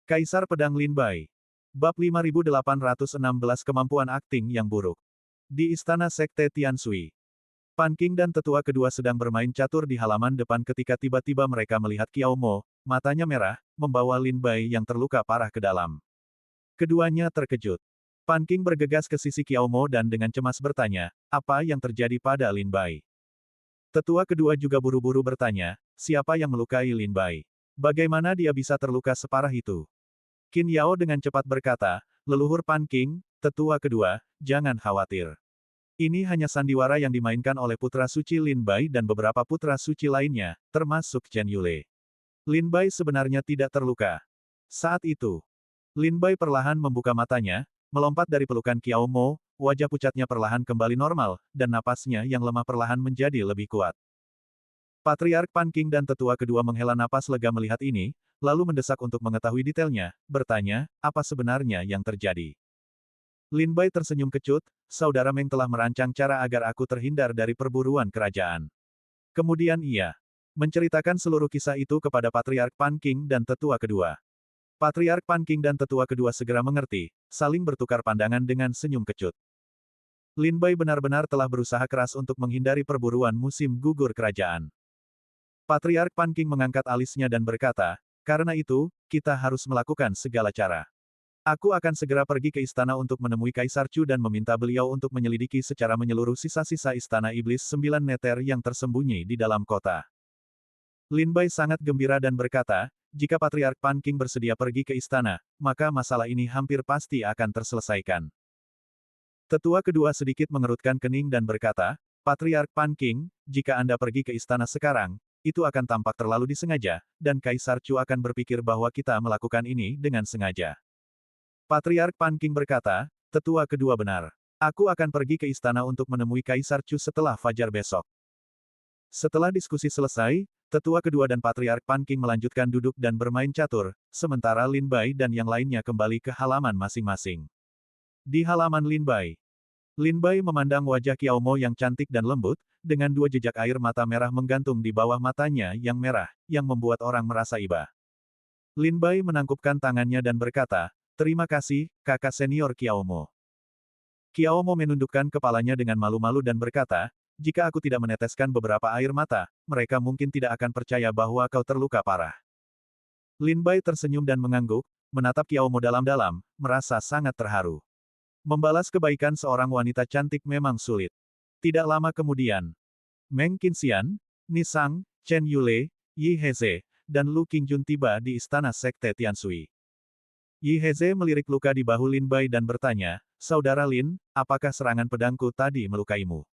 Kaisar Pedang Lin Bai. Bab 5816 Kemampuan Akting yang Buruk. Di Istana Sekte Tianshui. Pan Qing dan tetua kedua sedang bermain catur di halaman depan ketika tiba-tiba mereka melihat Qiao Mo, matanya merah, membawa Lin Bai yang terluka parah ke dalam. Keduanya terkejut. Pan Qing bergegas ke sisi Qiao Mo dan dengan cemas bertanya, apa yang terjadi pada Lin Bai? Tetua kedua juga buru-buru bertanya, siapa yang melukai Lin Bai? Bagaimana dia bisa terluka separah itu? Qin Yao dengan cepat berkata, leluhur Pan Qing, tetua kedua, jangan khawatir. Ini hanya sandiwara yang dimainkan oleh putra suci Lin Bai dan beberapa putra suci lainnya, termasuk Chen Yule. Lin Bai sebenarnya tidak terluka. Saat itu, Lin Bai perlahan membuka matanya, melompat dari pelukan Qiao Mo, wajah pucatnya perlahan kembali normal, dan napasnya yang lemah perlahan menjadi lebih kuat. Patriark Pan Qing dan tetua kedua menghela napas lega melihat ini, lalu mendesak untuk mengetahui detailnya, bertanya, apa sebenarnya yang terjadi? Lin Bai tersenyum kecut, saudara Meng telah merancang cara agar aku terhindar dari perburuan kerajaan. Kemudian ia menceritakan seluruh kisah itu kepada Patriark Pan Qing dan tetua kedua. Patriark Pan Qing dan tetua kedua segera mengerti, saling bertukar pandangan dengan senyum kecut. Lin Bai benar-benar telah berusaha keras untuk menghindari perburuan musim gugur kerajaan. Patriark Pan Qing mengangkat alisnya dan berkata, karena itu, kita harus melakukan segala cara. Aku akan segera pergi ke istana untuk menemui Kaisar Chu dan meminta beliau untuk menyelidiki secara menyeluruh sisa-sisa istana iblis 9 meter yang tersembunyi di dalam kota. Lin Bai sangat gembira dan berkata, jika Patriark Pan Qing bersedia pergi ke istana, maka masalah ini hampir pasti akan terselesaikan. Tetua kedua sedikit mengerutkan kening dan berkata, Patriark Pan Qing, jika Anda pergi ke istana sekarang, itu akan tampak terlalu disengaja, dan Kaisar Chu akan berpikir bahwa kita melakukan ini dengan sengaja. Patriark Pan Qing berkata, tetua kedua benar. Aku akan pergi ke istana untuk menemui Kaisar Chu setelah fajar besok. Setelah diskusi selesai, tetua kedua dan Patriark Pan Qing melanjutkan duduk dan bermain catur, sementara Lin Bai dan yang lainnya kembali ke halaman masing-masing. Di halaman Lin Bai, memandang wajah Qiao Mo yang cantik dan lembut, dengan dua jejak air mata merah menggantung di bawah matanya yang merah, yang membuat orang merasa iba. Lin Bai menangkupkan tangannya dan berkata, terima kasih, kakak senior Qiao Mo. Qiao Mo menundukkan kepalanya dengan malu-malu dan berkata, jika aku tidak meneteskan beberapa air mata, mereka mungkin tidak akan percaya bahwa kau terluka parah. Lin Bai tersenyum dan mengangguk, menatap Qiao Mo dalam-dalam, merasa sangat terharu. Membalas kebaikan seorang wanita cantik memang sulit. Tidak lama kemudian, Meng Qinxian, Nisang, Chen Yule, Yi Heze, dan Lu Qingjun tiba di istana Sekte Tianshui. Yi Heze melirik luka di bahu Lin Bai dan bertanya, saudara Lin, apakah serangan pedangku tadi melukaimu?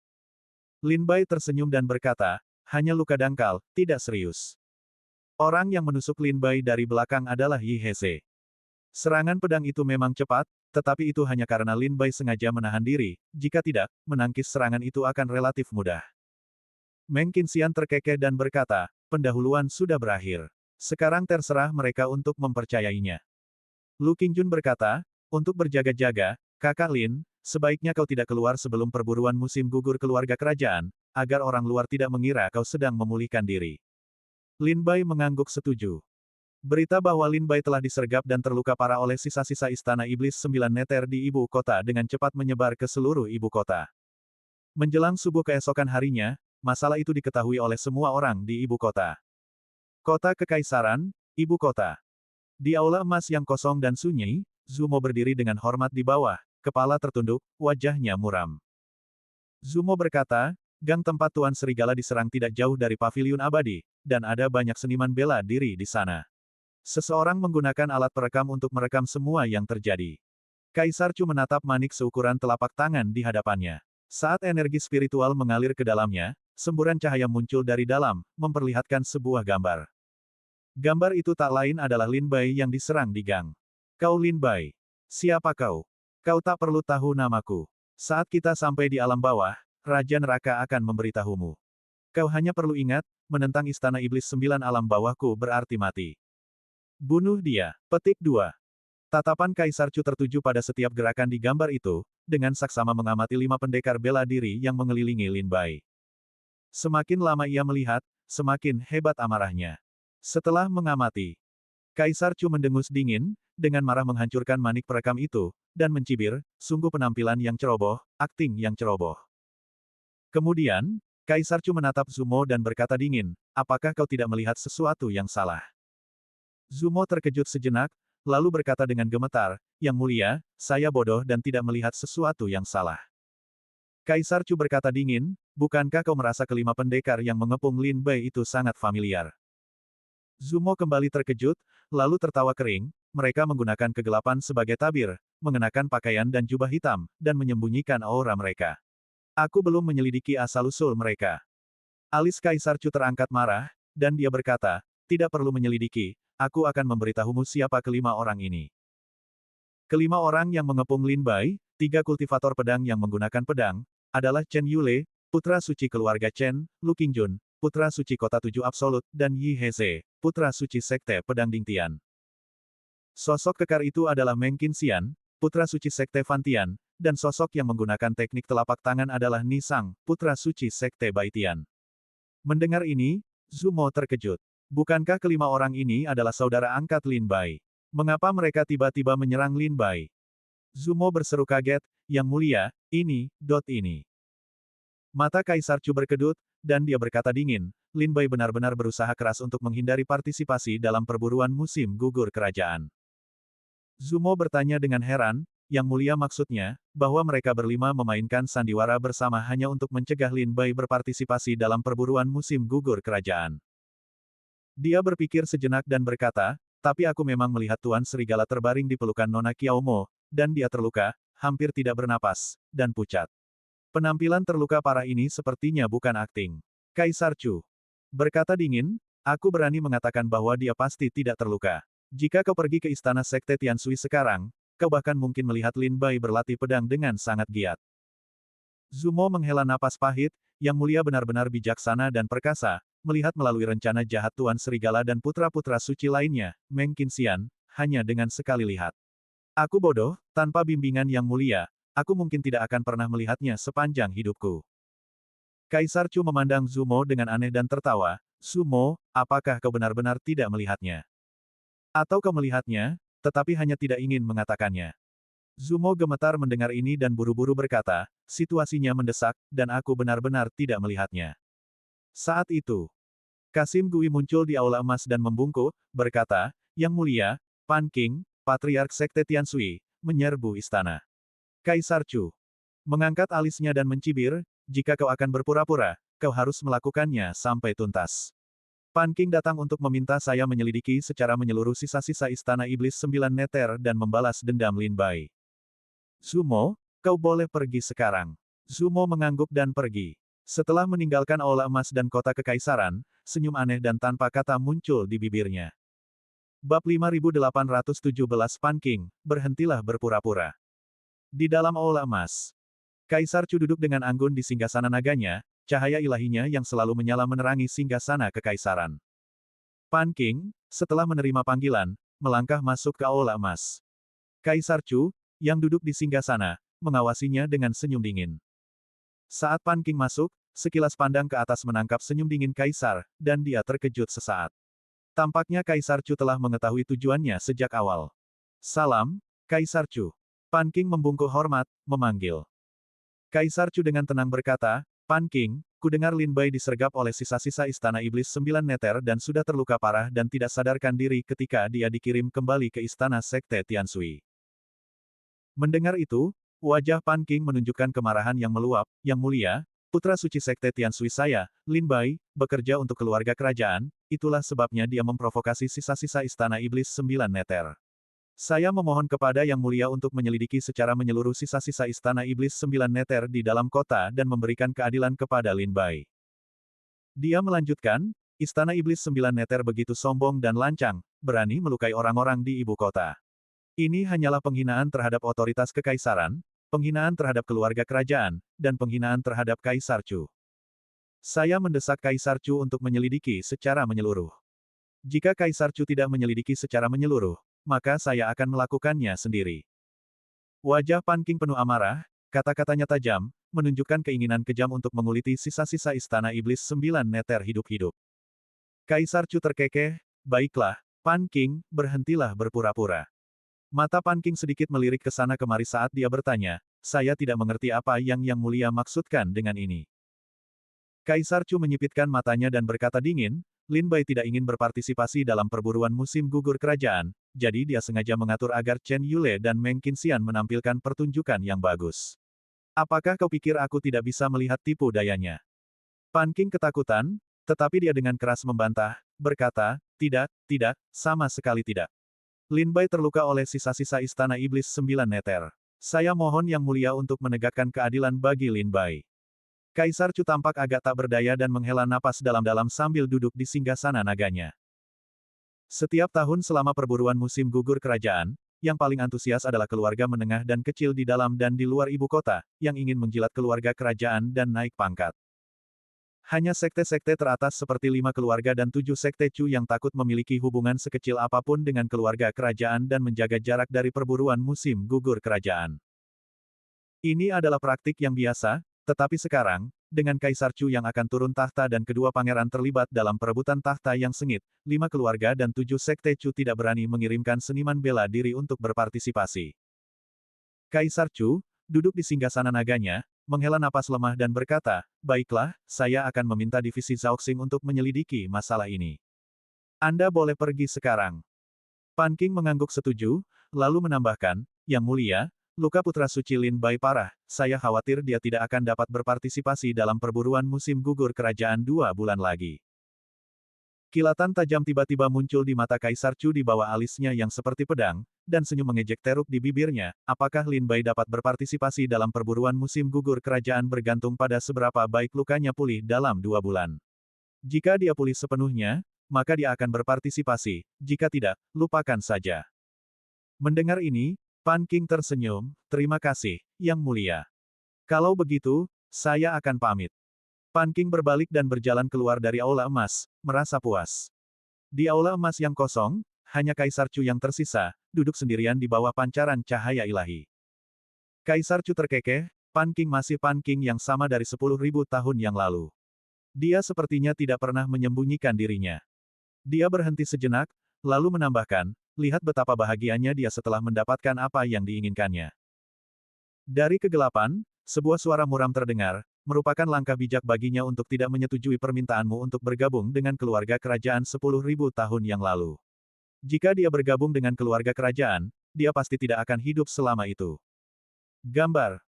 Lin Bai tersenyum dan berkata, hanya luka dangkal, tidak serius. Orang yang menusuk Lin Bai dari belakang adalah Yi Heze. Serangan pedang itu memang cepat, tetapi itu hanya karena Lin Bai sengaja menahan diri, jika tidak, menangkis serangan itu akan relatif mudah. Meng Qinxian terkekeh dan berkata, pendahuluan sudah berakhir. Sekarang terserah mereka untuk mempercayainya. Lu Qingjun berkata, untuk berjaga-jaga, kakak Lin, sebaiknya kau tidak keluar sebelum perburuan musim gugur keluarga kerajaan, agar orang luar tidak mengira kau sedang memulihkan diri. Lin Bai mengangguk setuju. Berita bahwa Lin Bai telah disergap dan terluka parah oleh sisa-sisa istana iblis 9 meter di ibu kota dengan cepat menyebar ke seluruh ibu kota. Menjelang subuh keesokan harinya, masalah itu diketahui oleh semua orang di ibu kota. Kota Kekaisaran, ibu kota. Di aula emas yang kosong dan sunyi, Zumo berdiri dengan hormat di bawah, kepala tertunduk, wajahnya muram. Zumo berkata, gang tempat Tuan Serigala diserang tidak jauh dari paviliun abadi, dan ada banyak seniman bela diri di sana. Seseorang menggunakan alat perekam untuk merekam semua yang terjadi. Kaisar Chu menatap manik seukuran telapak tangan di hadapannya. Saat energi spiritual mengalir ke dalamnya, semburan cahaya muncul dari dalam, memperlihatkan sebuah gambar. Gambar itu tak lain adalah Lin Bai yang diserang di gang. Kau Lin Bai. Siapa kau? Kau tak perlu tahu namaku. Saat kita sampai di alam bawah, Raja Neraka akan memberitahumu. Kau hanya perlu ingat, menentang istana iblis 9 alam bawahku berarti mati. Bunuh dia. Petik 2. Tatapan Kaisar Chu tertuju pada setiap gerakan di gambar itu, dengan saksama mengamati 5 pendekar bela diri yang mengelilingi Lin Bai. Semakin lama ia melihat, semakin hebat amarahnya. Setelah mengamati Kaisar Chu mendengus dingin, dengan marah menghancurkan manik perekam itu, dan mencibir, sungguh penampilan yang ceroboh, akting yang ceroboh. Kemudian, Kaisar Chu menatap Zumo dan berkata dingin, apakah kau tidak melihat sesuatu yang salah? Zumo terkejut sejenak, lalu berkata dengan gemetar, Yang Mulia, saya bodoh dan tidak melihat sesuatu yang salah. Kaisar Chu berkata dingin, bukankah kau merasa kelima pendekar yang mengepung Lin Bai itu sangat familiar? Zumo kembali terkejut, lalu tertawa kering, mereka menggunakan kegelapan sebagai tabir, mengenakan pakaian dan jubah hitam, dan menyembunyikan aura mereka. Aku belum menyelidiki asal-usul mereka. Alis Kaisar Chu terangkat marah, dan dia berkata, tidak perlu menyelidiki, aku akan memberitahumu siapa kelima orang ini. Kelima orang yang mengepung Lin Bai, 3 kultivator pedang yang menggunakan pedang, adalah Chen Yule, putra suci keluarga Chen, Lu Qingjun, putra suci kota 7 absolut, dan Yi Heze, putra suci sekte pedang Dingtian. Sosok kekar itu adalah Meng Qinxian, putra suci sekte Fantian, dan sosok yang menggunakan teknik telapak tangan adalah Nisang, putra suci sekte Baitian. Mendengar ini, Zumo terkejut. Bukankah kelima orang ini adalah saudara angkat Lin Bai? Mengapa mereka tiba-tiba menyerang Lin Bai? Zumo berseru kaget, Yang Mulia, ini. Mata Kaisar Chu berkedut, dan dia berkata dingin, Lin Bai benar-benar berusaha keras untuk menghindari partisipasi dalam perburuan musim gugur kerajaan. Zumo bertanya dengan heran, Yang Mulia maksudnya, bahwa mereka berlima memainkan sandiwara bersama hanya untuk mencegah Lin Bai berpartisipasi dalam perburuan musim gugur kerajaan. Dia berpikir sejenak dan berkata, tapi aku memang melihat Tuan Serigala terbaring di pelukan Nona Qiaomo, dan dia terluka, hampir tidak bernapas, dan pucat. Penampilan terluka parah ini sepertinya bukan akting. Kaisar Chu berkata dingin, aku berani mengatakan bahwa dia pasti tidak terluka. Jika kau pergi ke istana Sekte Tianshui sekarang, kau bahkan mungkin melihat Lin Bai berlatih pedang dengan sangat giat. Zumo menghela napas pahit, Yang Mulia benar-benar bijaksana dan perkasa, melihat melalui rencana jahat Tuan Serigala dan putra-putra suci lainnya, Meng Qinxian, hanya dengan sekali lihat. Aku bodoh, tanpa bimbingan Yang Mulia, aku mungkin tidak akan pernah melihatnya sepanjang hidupku. Kaisar Chu memandang Zumo dengan aneh dan tertawa, Zumo, apakah kau benar-benar tidak melihatnya? Atau kau melihatnya, tetapi hanya tidak ingin mengatakannya? Zumo gemetar mendengar ini dan buru-buru berkata, situasinya mendesak, dan aku benar-benar tidak melihatnya. Saat itu, Kasim Gui muncul di aula emas dan membungkuk, berkata, Yang Mulia, Pan Qing, Patriark Sekte Tianshui, menyerbu istana. Kaisar Chu mengangkat alisnya dan mencibir, jika kau akan berpura-pura, kau harus melakukannya sampai tuntas. Pan Qing datang untuk meminta saya menyelidiki secara menyeluruh sisa-sisa istana iblis 9 neter dan membalas dendam Lin Bai. Zumo, kau boleh pergi sekarang. Zumo mengangguk dan pergi. Setelah meninggalkan aula emas dan kota kekaisaran, senyum aneh dan tanpa kata muncul di bibirnya. Bab 5817 Pan Qing, berhentilah berpura-pura. Di dalam aula emas, Kaisar Chu duduk dengan anggun di singgasana naganya, cahaya ilahinya yang selalu menyala menerangi singgasana kekaisaran. Pan Qing, setelah menerima panggilan, melangkah masuk ke aula emas. Kaisar Chu, yang duduk di singgasana, mengawasinya dengan senyum dingin. Saat Pan Qing masuk, sekilas pandang ke atas menangkap senyum dingin Kaisar, dan dia terkejut sesaat. Tampaknya Kaisar Chu telah mengetahui tujuannya sejak awal. Salam, Kaisar Chu. Pan Qing membungkuk hormat, memanggil. Kaisar Chu dengan tenang berkata, Pan Qing, kudengar Lin Bai disergap oleh sisa-sisa istana iblis 9 neter dan sudah terluka parah dan tidak sadarkan diri ketika dia dikirim kembali ke istana Sekte Tianshui. Mendengar itu, wajah Pan Qing menunjukkan kemarahan yang meluap, Yang Mulia, putra suci Sekte Tianshui saya, Lin Bai, bekerja untuk keluarga kerajaan, itulah sebabnya dia memprovokasi sisa-sisa istana iblis 9 neter. Saya memohon kepada Yang Mulia untuk menyelidiki secara menyeluruh sisa-sisa istana iblis 9 neter di dalam kota dan memberikan keadilan kepada Lin Bai. Dia melanjutkan, istana iblis 9 neter begitu sombong dan lancang, berani melukai orang-orang di ibu kota. Ini hanyalah penghinaan terhadap otoritas kekaisaran, penghinaan terhadap keluarga kerajaan, dan penghinaan terhadap Kaisar Chu. Saya mendesak Kaisar Chu untuk menyelidiki secara menyeluruh. Jika Kaisar Chu tidak menyelidiki secara menyeluruh, maka saya akan melakukannya sendiri. Wajah Pan Qing penuh amarah, kata-katanya tajam, menunjukkan keinginan kejam untuk menguliti sisa-sisa istana iblis 9 neter hidup-hidup. Kaisar Chu terkekeh, baiklah, Pan Qing, berhentilah berpura-pura. Mata Pan Qing sedikit melirik ke sana kemari saat dia bertanya, saya tidak mengerti apa yang Mulia maksudkan dengan ini. Kaisar Chu menyipitkan matanya dan berkata dingin, Lin Bai tidak ingin berpartisipasi dalam perburuan musim gugur kerajaan, jadi dia sengaja mengatur agar Chen Yule dan Meng Qinxian menampilkan pertunjukan yang bagus. Apakah kau pikir aku tidak bisa melihat tipu dayanya? Pan Qing ketakutan, tetapi dia dengan keras membantah, berkata, tidak, sama sekali tidak. Lin Bai terluka oleh sisa-sisa istana iblis 9 meter. Saya mohon Yang Mulia untuk menegakkan keadilan bagi Lin Bai. Kaisar Chu tampak agak tak berdaya dan menghela napas dalam-dalam sambil duduk di singgasana naganya. Setiap tahun selama perburuan musim gugur kerajaan, yang paling antusias adalah keluarga menengah dan kecil di dalam dan di luar ibu kota, yang ingin menjilat keluarga kerajaan dan naik pangkat. Hanya sekte-sekte teratas seperti 5 keluarga dan 7 sekte Chu yang takut memiliki hubungan sekecil apapun dengan keluarga kerajaan dan menjaga jarak dari perburuan musim gugur kerajaan. Ini adalah praktik yang biasa, tetapi sekarang, dengan Kaisar Chu yang akan turun tahta dan kedua pangeran terlibat dalam perebutan tahta yang sengit, 5 keluarga dan 7 sekte Chu tidak berani mengirimkan seniman bela diri untuk berpartisipasi. Kaisar Chu, duduk di singgasana naganya, menghela napas lemah dan berkata, baiklah, saya akan meminta divisi Zhaoxing untuk menyelidiki masalah ini. Anda boleh pergi sekarang. Pan Qing mengangguk setuju, lalu menambahkan, Yang Mulia, luka putra suci Lin Bai parah, saya khawatir dia tidak akan dapat berpartisipasi dalam perburuan musim gugur kerajaan 2 bulan lagi. Kilatan tajam tiba-tiba muncul di mata Kaisar Chu di bawah alisnya yang seperti pedang, dan senyum mengejek teruk di bibirnya, apakah Lin Bai dapat berpartisipasi dalam perburuan musim gugur kerajaan bergantung pada seberapa baik lukanya pulih dalam 2 bulan. Jika dia pulih sepenuhnya, maka dia akan berpartisipasi, jika tidak, lupakan saja. Mendengar ini, Pan Qing tersenyum, terima kasih, Yang Mulia. Kalau begitu, saya akan pamit. Pan Qing berbalik dan berjalan keluar dari aula emas, merasa puas. Di aula emas yang kosong, hanya Kaisar Chu yang tersisa, duduk sendirian di bawah pancaran cahaya ilahi. Kaisar Chu terkekeh, Pan Qing masih Pan Qing yang sama dari 10.000 tahun yang lalu. Dia sepertinya tidak pernah menyembunyikan dirinya. Dia berhenti sejenak, lalu menambahkan, lihat betapa bahagianya dia setelah mendapatkan apa yang diinginkannya. Dari kegelapan, sebuah suara muram terdengar, merupakan langkah bijak baginya untuk tidak menyetujui permintaanmu untuk bergabung dengan keluarga kerajaan 10.000 tahun yang lalu. Jika dia bergabung dengan keluarga kerajaan, dia pasti tidak akan hidup selama itu. Gambar.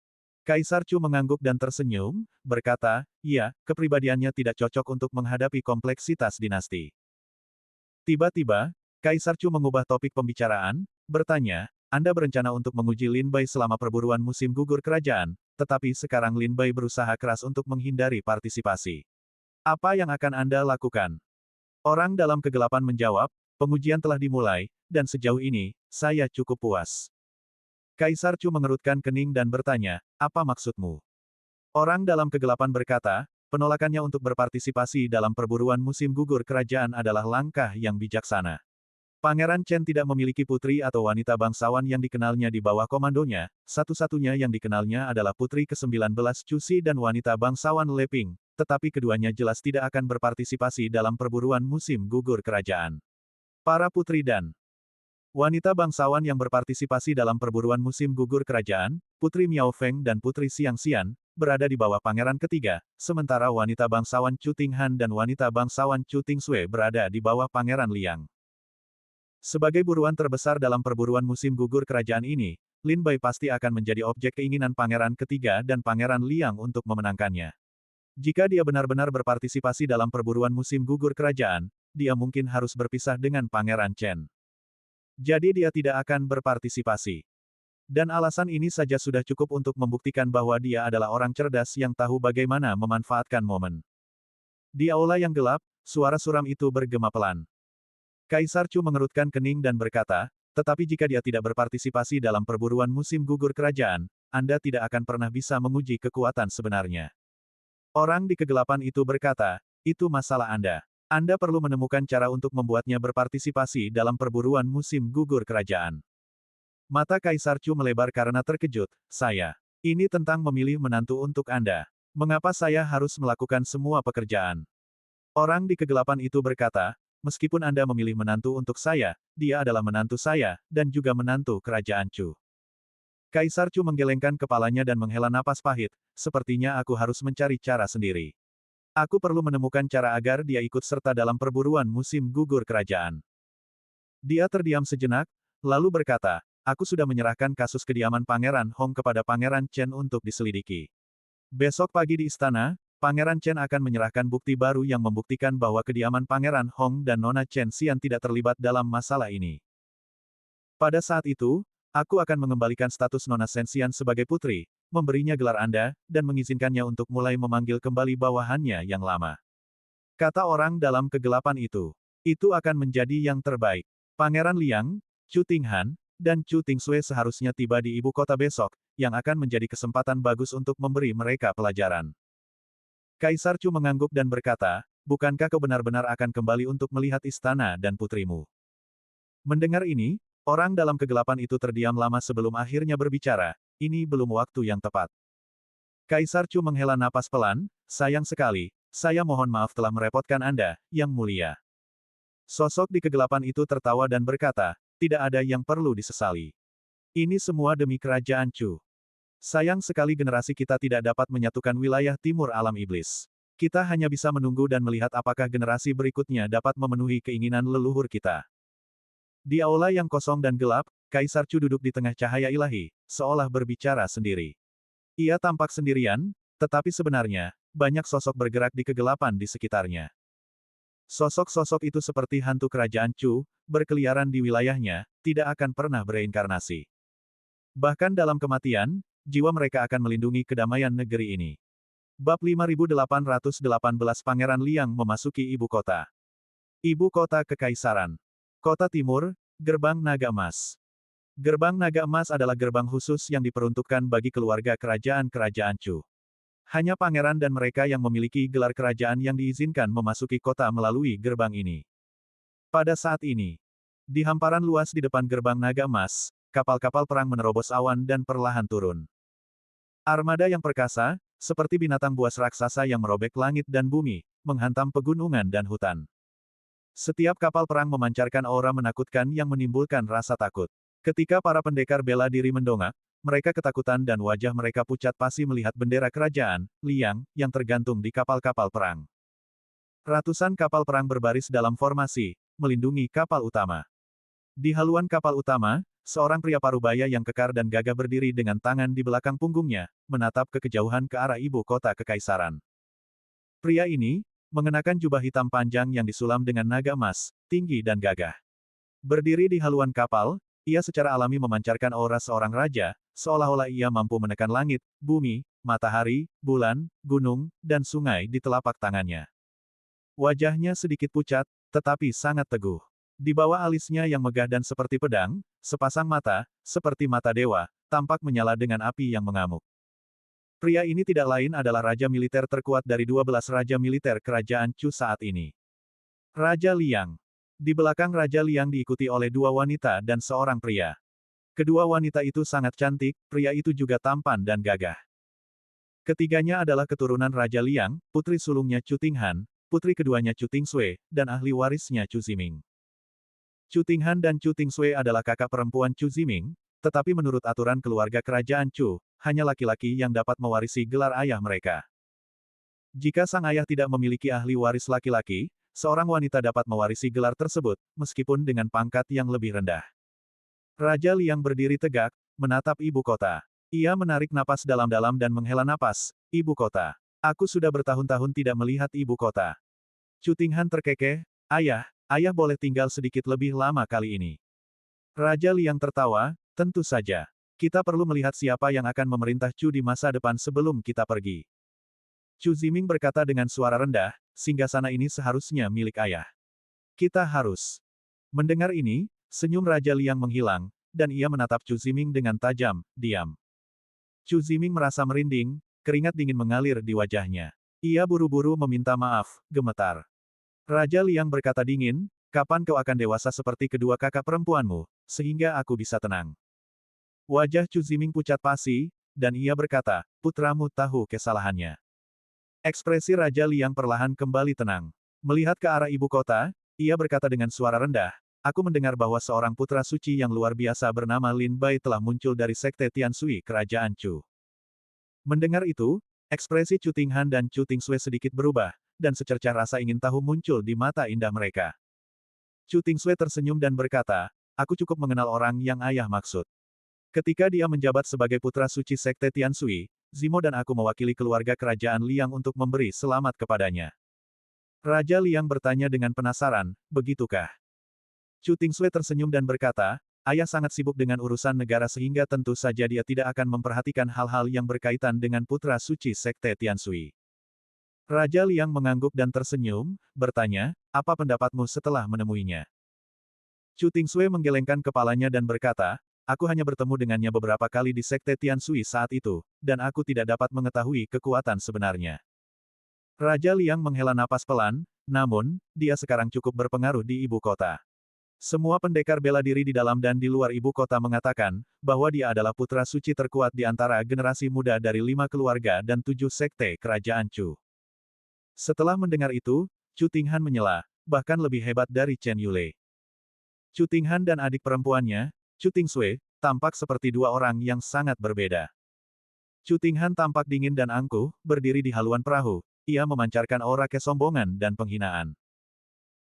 Kaisar Chu mengangguk dan tersenyum, berkata, iya, kepribadiannya tidak cocok untuk menghadapi kompleksitas dinasti. Tiba-tiba, Kaisar Chu mengubah topik pembicaraan, bertanya, Anda berencana untuk menguji Lin Bai selama perburuan musim gugur kerajaan, tetapi sekarang Lin Bai berusaha keras untuk menghindari partisipasi. Apa yang akan Anda lakukan? Orang dalam kegelapan menjawab, pengujian telah dimulai, dan sejauh ini, saya cukup puas. Kaisar Chu mengerutkan kening dan bertanya, apa maksudmu? Orang dalam kegelapan berkata, penolakannya untuk berpartisipasi dalam perburuan musim gugur kerajaan adalah langkah yang bijaksana. Pangeran Chen tidak memiliki putri atau wanita bangsawan yang dikenalnya di bawah komandonya, satu-satunya yang dikenalnya adalah putri ke-19 Cusi dan wanita bangsawan Leping, tetapi keduanya jelas tidak akan berpartisipasi dalam perburuan musim gugur kerajaan. Para putri dan wanita bangsawan yang berpartisipasi dalam perburuan musim gugur kerajaan, Putri Miao Feng dan Putri Xiang Xian, berada di bawah pangeran ketiga, sementara wanita bangsawan Chu Tinghan dan wanita bangsawan Chu Tingsui berada di bawah pangeran Liang. Sebagai buruan terbesar dalam perburuan musim gugur kerajaan ini, Lin Bai pasti akan menjadi objek keinginan pangeran ketiga dan pangeran Liang untuk memenangkannya. Jika dia benar-benar berpartisipasi dalam perburuan musim gugur kerajaan, dia mungkin harus berpisah dengan pangeran Chen. Jadi dia tidak akan berpartisipasi. Dan alasan ini saja sudah cukup untuk membuktikan bahwa dia adalah orang cerdas yang tahu bagaimana memanfaatkan momen. Di aula yang gelap, suara suram itu bergema pelan. Kaisar Chu mengerutkan kening dan berkata, tetapi jika dia tidak berpartisipasi dalam perburuan musim gugur kerajaan, Anda tidak akan pernah bisa menguji kekuatan sebenarnya. Orang di kegelapan itu berkata, itu masalah Anda. Anda perlu menemukan cara untuk membuatnya berpartisipasi dalam perburuan musim gugur kerajaan. Mata Kaisar Chu melebar karena terkejut, saya. Ini tentang memilih menantu untuk Anda. Mengapa saya harus melakukan semua pekerjaan? Orang di kegelapan itu berkata, meskipun Anda memilih menantu untuk saya, dia adalah menantu saya, dan juga menantu kerajaan Chu. Kaisar Chu menggelengkan kepalanya dan menghela napas pahit, sepertinya aku harus mencari cara sendiri. Aku perlu menemukan cara agar dia ikut serta dalam perburuan musim gugur kerajaan. Dia terdiam sejenak, lalu berkata, aku sudah menyerahkan kasus kediaman Pangeran Hong kepada Pangeran Chen untuk diselidiki. Besok pagi di istana, Pangeran Chen akan menyerahkan bukti baru yang membuktikan bahwa kediaman Pangeran Hong dan Nona Chen Xian tidak terlibat dalam masalah ini. Pada saat itu, aku akan mengembalikan status Nona Chen Xian sebagai putri, memberinya gelar Anda, dan mengizinkannya untuk mulai memanggil kembali bawahannya yang lama. Kata orang dalam kegelapan itu. Itu akan menjadi yang terbaik. Pangeran Liang, Chu Tinghan, dan Chu Tingsui seharusnya tiba di ibu kota besok, yang akan menjadi kesempatan bagus untuk memberi mereka pelajaran. Kaisar Chu mengangguk dan berkata, bukankah kau benar-benar akan kembali untuk melihat istana dan putrimu? Mendengar ini, orang dalam kegelapan itu terdiam lama sebelum akhirnya berbicara, ini belum waktu yang tepat. Kaisar Chu menghela napas pelan, sayang sekali, saya mohon maaf telah merepotkan Anda, Yang Mulia. Sosok di kegelapan itu tertawa dan berkata, tidak ada yang perlu disesali. Ini semua demi kerajaan Chu. Sayang sekali generasi kita tidak dapat menyatukan wilayah timur alam iblis. Kita hanya bisa menunggu dan melihat apakah generasi berikutnya dapat memenuhi keinginan leluhur kita. Di aula yang kosong dan gelap, Kaisar Chu duduk di tengah cahaya ilahi, seolah berbicara sendiri. Ia tampak sendirian, tetapi sebenarnya, banyak sosok bergerak di kegelapan di sekitarnya. Sosok-sosok itu seperti hantu kerajaan Chu, berkeliaran di wilayahnya, tidak akan pernah bereinkarnasi. Bahkan dalam kematian, jiwa mereka akan melindungi kedamaian negeri ini. Bab 5818 Pangeran Liang memasuki ibu kota. Ibu kota Kekaisaran. Kota Timur, Gerbang Naga Emas. Gerbang Naga Emas adalah gerbang khusus yang diperuntukkan bagi keluarga kerajaan-kerajaan Chu. Hanya pangeran dan mereka yang memiliki gelar kerajaan yang diizinkan memasuki kota melalui gerbang ini. Pada saat ini, di hamparan luas di depan gerbang Naga Emas, kapal-kapal perang menerobos awan dan perlahan turun. Armada yang perkasa, seperti binatang buas raksasa yang merobek langit dan bumi, menghantam pegunungan dan hutan. Setiap kapal perang memancarkan aura menakutkan yang menimbulkan rasa takut. Ketika para pendekar bela diri mendongak, mereka ketakutan dan wajah mereka pucat pasi melihat bendera kerajaan, Liang, yang tergantung di kapal-kapal perang. Ratusan kapal perang berbaris dalam formasi, melindungi kapal utama. Di haluan kapal utama, seorang pria parubaya yang kekar dan gagah berdiri dengan tangan di belakang punggungnya, menatap ke kejauhan ke arah ibu kota kekaisaran. Pria ini, mengenakan jubah hitam panjang yang disulam dengan naga emas, tinggi dan gagah. Berdiri di haluan kapal, ia secara alami memancarkan aura seorang raja, seolah-olah ia mampu menekan langit, bumi, matahari, bulan, gunung, dan sungai di telapak tangannya. Wajahnya sedikit pucat, tetapi sangat teguh. Di bawah alisnya yang megah dan seperti pedang, sepasang mata, seperti mata dewa, tampak menyala dengan api yang mengamuk. Pria ini tidak lain adalah raja militer terkuat dari 12 raja militer kerajaan Chu saat ini. Raja Liang. Di belakang Raja Liang diikuti oleh dua wanita dan seorang pria. Kedua wanita itu sangat cantik, pria itu juga tampan dan gagah. Ketiganya adalah keturunan Raja Liang, putri sulungnya Chu Tinghan, putri keduanya Chu Tingsui, dan ahli warisnya Chu Ziming. Chu Tinghan dan Chu Tingsui adalah kakak perempuan Chu Ziming, tetapi menurut aturan keluarga kerajaan Chu, hanya laki-laki yang dapat mewarisi gelar ayah mereka. Jika sang ayah tidak memiliki ahli waris laki-laki, seorang wanita dapat mewarisi gelar tersebut, meskipun dengan pangkat yang lebih rendah. Raja Liang berdiri tegak, menatap ibu kota. Ia menarik napas dalam-dalam dan menghela napas, ibu kota. Aku sudah bertahun-tahun tidak melihat ibu kota. Chu Tinghan terkekeh, ayah boleh tinggal sedikit lebih lama kali ini. Raja Liang tertawa, tentu saja. Kita perlu melihat siapa yang akan memerintah Chu di masa depan sebelum kita pergi. Chu Ziming berkata dengan suara rendah, singgasana ini seharusnya milik ayah. Kita harus. Mendengar ini, senyum Raja Liang menghilang, dan ia menatap Chu Ziming dengan tajam, diam. Chu Ziming merasa merinding, keringat dingin mengalir di wajahnya. Ia buru-buru meminta maaf, gemetar. Raja Liang berkata dingin, kapan kau akan dewasa seperti kedua kakak perempuanmu, sehingga aku bisa tenang. Wajah Chu Ziming pucat pasi, dan ia berkata, putramu tahu kesalahannya. Ekspresi Raja Liang perlahan kembali tenang. Melihat ke arah ibu kota, Ia berkata dengan suara rendah, aku mendengar bahwa seorang putra suci yang luar biasa bernama Lin Bai telah muncul dari Sekte Tianshui Kerajaan Chu. Mendengar itu, ekspresi Chu Tinghan dan Chu Tingsui sedikit berubah, dan secercah rasa ingin tahu muncul di mata indah mereka. Chu Tingsui tersenyum dan berkata, aku cukup mengenal orang yang ayah maksud. Ketika dia menjabat sebagai putra suci Sekte Tianshui, Zimo dan aku mewakili keluarga kerajaan Liang untuk memberi selamat kepadanya. Raja Liang bertanya dengan penasaran, begitukah? Chu Tingsui tersenyum dan berkata, ayah sangat sibuk dengan urusan negara sehingga tentu saja dia tidak akan memperhatikan hal-hal yang berkaitan dengan putra suci Sekte Tianshui. Raja Liang mengangguk dan tersenyum, bertanya, apa pendapatmu setelah menemuinya? Chu Tingsui menggelengkan kepalanya dan berkata, aku hanya bertemu dengannya beberapa kali di Sekte Tianshui saat itu, dan aku tidak dapat mengetahui kekuatan sebenarnya. Raja Liang menghela napas pelan, namun, dia sekarang cukup berpengaruh di ibu kota. Semua pendekar bela diri di dalam dan di luar ibu kota mengatakan, bahwa dia adalah putra suci terkuat di antara generasi muda dari 5 keluarga dan 7 sekte kerajaan Chu. Setelah mendengar itu, Chu Tinghan menyela, bahkan lebih hebat dari Chen Yule. Chu Tinghan dan adik perempuannya, Chu Tingsui, tampak seperti dua orang yang sangat berbeda. Chu Tinghan tampak dingin dan angkuh, berdiri di haluan perahu, ia memancarkan aura kesombongan dan penghinaan.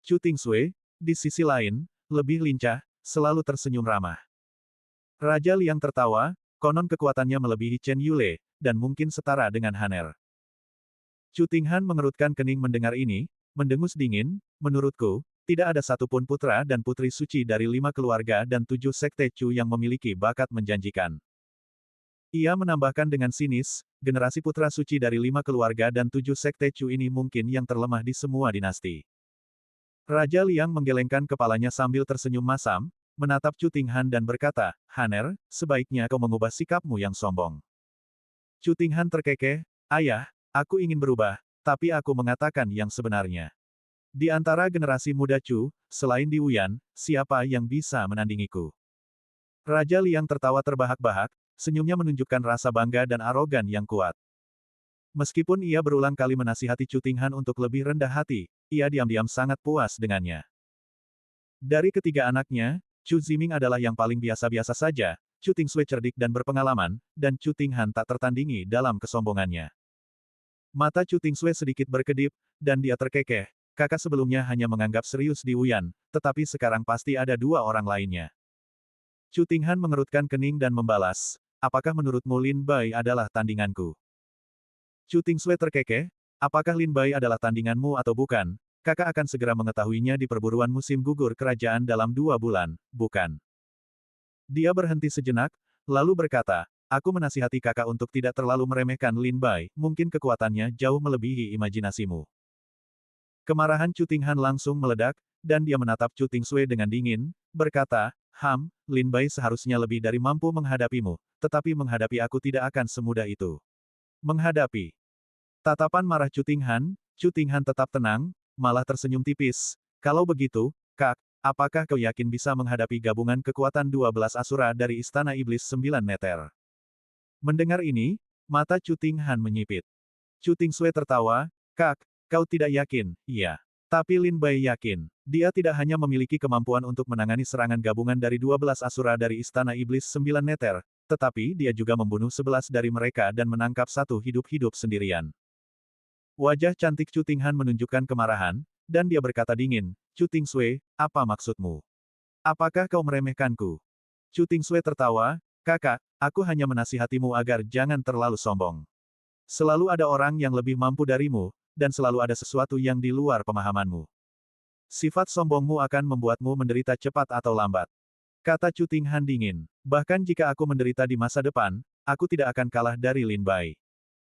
Chu Tingsui, di sisi lain, lebih lincah, selalu tersenyum ramah. Raja Liang tertawa, konon kekuatannya melebihi Chen Yule, dan mungkin setara dengan Haner. Chu Tinghan mengerutkan kening mendengar ini, mendengus dingin, menurutku, tidak ada satupun putra dan putri suci dari 5 keluarga dan 7 sekte Chu yang memiliki bakat menjanjikan. Ia menambahkan dengan sinis, generasi putra suci dari 5 keluarga dan 7 sekte Chu ini mungkin yang terlemah di semua dinasti. Raja Liang menggelengkan kepalanya sambil tersenyum masam, menatap Chu Tinghan dan berkata, Haner, sebaiknya kau mengubah sikapmu yang sombong. Chu Tinghan terkekeh, ayah, aku ingin berubah, tapi aku mengatakan yang sebenarnya. Di antara generasi muda Chu, selain Di Wuyan, siapa yang bisa menandingiku? Raja Liang tertawa terbahak-bahak, senyumnya menunjukkan rasa bangga dan arogan yang kuat. Meskipun ia berulang kali menasihati Chu Tinghan untuk lebih rendah hati, ia diam-diam sangat puas dengannya. Dari ketiga anaknya, Chu Ziming adalah yang paling biasa-biasa saja, Chu Tingsui cerdik dan berpengalaman, dan Chu Tinghan tak tertandingi dalam kesombongannya. Mata Chu Tingsui sedikit berkedip, dan dia terkekeh, kakak sebelumnya hanya menganggap serius Di Wuyan, tetapi sekarang pasti ada dua orang lainnya. Chu Tinghan mengerutkan kening dan membalas, apakah menurutmu Lin Bai adalah tandinganku? Chu Tingsui terkekeh, apakah Lin Bai adalah tandinganmu atau bukan? Kakak akan segera mengetahuinya di perburuan musim gugur kerajaan dalam 2 bulan, bukan? Dia berhenti sejenak, lalu berkata, aku menasihati kakak untuk tidak terlalu meremehkan Lin Bai, mungkin kekuatannya jauh melebihi imajinasimu. Kemarahan Chu Tinghan langsung meledak, dan dia menatap Chu Tingsui dengan dingin, berkata, Lin Bai seharusnya lebih dari mampu menghadapimu, tetapi menghadapi aku tidak akan semudah itu. Menghadapi. Tatapan marah Chu Tinghan tetap tenang, malah tersenyum tipis. Kalau begitu, Kak, apakah kau yakin bisa menghadapi gabungan kekuatan 12 Asura dari Istana Iblis 9 meter? Mendengar ini, mata Chu Tinghan menyipit. Chu Tingsui tertawa, Kak, kau tidak yakin, iya. Tapi Lin Bai yakin. Dia tidak hanya memiliki kemampuan untuk menangani serangan gabungan dari 12 Asura dari Istana Iblis 9 meter, tetapi dia juga membunuh 11 dari mereka dan menangkap satu hidup-hidup sendirian. Wajah cantik Chu Tinghan menunjukkan kemarahan, dan dia berkata dingin, Chu Tingsui, apa maksudmu? Apakah kau meremehkanku? Chu Tingsui tertawa, kakak, aku hanya menasihatimu agar jangan terlalu sombong. Selalu ada orang yang lebih mampu darimu, dan selalu ada sesuatu yang di luar pemahamanmu. Sifat sombongmu akan membuatmu menderita cepat atau lambat. Kata Chu Tinghan dingin. Bahkan jika aku menderita di masa depan, aku tidak akan kalah dari Lin Bai.